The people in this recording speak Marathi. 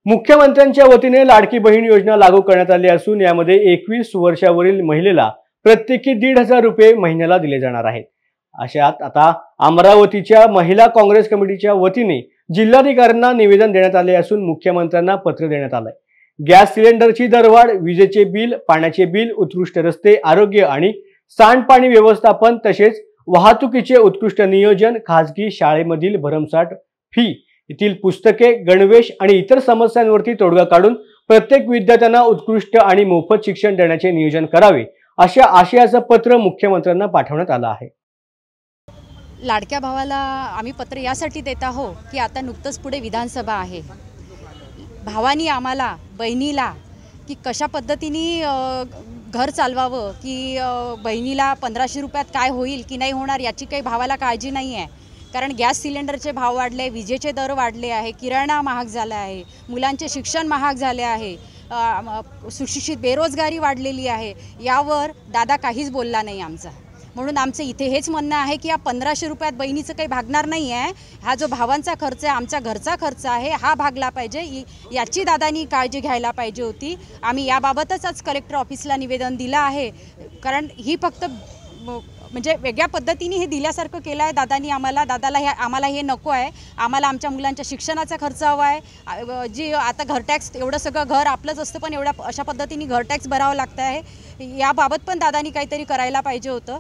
मुख्यमंत्र्यांच्या वतीने लाडकी बहीण योजना लागू करण्यात आली असून यामध्ये 21 वर्षावरील महिलेला प्रत्येकी 1,500 रुपये महिन्याला दिले जाणार आहेत। अशात आता अमरावतीच्या महिला काँग्रेस कमिटीच्या वतीने जिल्हाधिकाऱ्यांना निवेदन देण्यात आले असून मुख्यमंत्र्यांना पत्र देण्यात आलंय। गॅस सिलेंडरची दरवाढ, विजेचे बिल, पाण्याचे बिल, उत्कृष्ट रस्ते, आरोग्य आणि सांडपाणी व्यवस्थापन तसेच वाहतुकीचे उत्कृष्ट नियोजन, खासगी शाळेमधील भरमसाठ फी, येथील पुस्तके, गणवेश आणि इतर समस्यांवरती तोडगा काढून प्रत्येक विद्यार्थ्यांना उत्कृष्ट आणि मोफत शिक्षण देण्याचे नियोजन करावे, अशा आशयाचं पत्र मुख्यमंत्र्यांना पाठवण्यात आलं आहे। लाडक्या भावाला आम्ही पत्र यासाठी देत आहोत की आता नुकतंच पुढे विधानसभा आहे। भावानी आम्हाला, बहिणीला की कशा पद्धतीने घर चालवावं, की बहिणीला 1500 रुपयात काय होईल की नाही होणार याची काही भावाला काळजी नाही आहे। कारण गॅस सिलेंडरचे भाव वाढले, विजेचे दर वाढले आहे, किराणा महाग झाला आहे, मुलांचे शिक्षण महाग झाले आहे, सुशिक्षित बेरोजगारी वाढलेली आहे। यावर दादा काहीच बोलला नाही आमचा। म्हणून आमचं इथे हेच म्हणणं आहे की या 1500 रुपयात बहिणीचं काही भागणार नाही आहे। हा जो भावांचा खर्च आहे, आमचा घरचा खर्च आहे, हा भागला पाहिजे, याची दादांनी काळजी घ्यायला पाहिजे होती। आम्ही याबाबतच आज कलेक्टर ऑफिसला निवेदन दिलं आहे। कारण ही फक्त म्हणजे वेगळ्या पद्धतीने हे दिल्यासारखं केलं आहे दादांनी आम्हाला। आम्हाला हे नको आहे। आम्हाला आमच्या मुलांच्या शिक्षणाचा खर्च हवा आहे। जी आता घर टॅक्स, एवढं सगळं घर आपलंच असतं पण अशा पद्धतीने घर टॅक्स भरावं लागतं आहे। याबाबत पण दादांनी काहीतरी करायला पाहिजे होतं।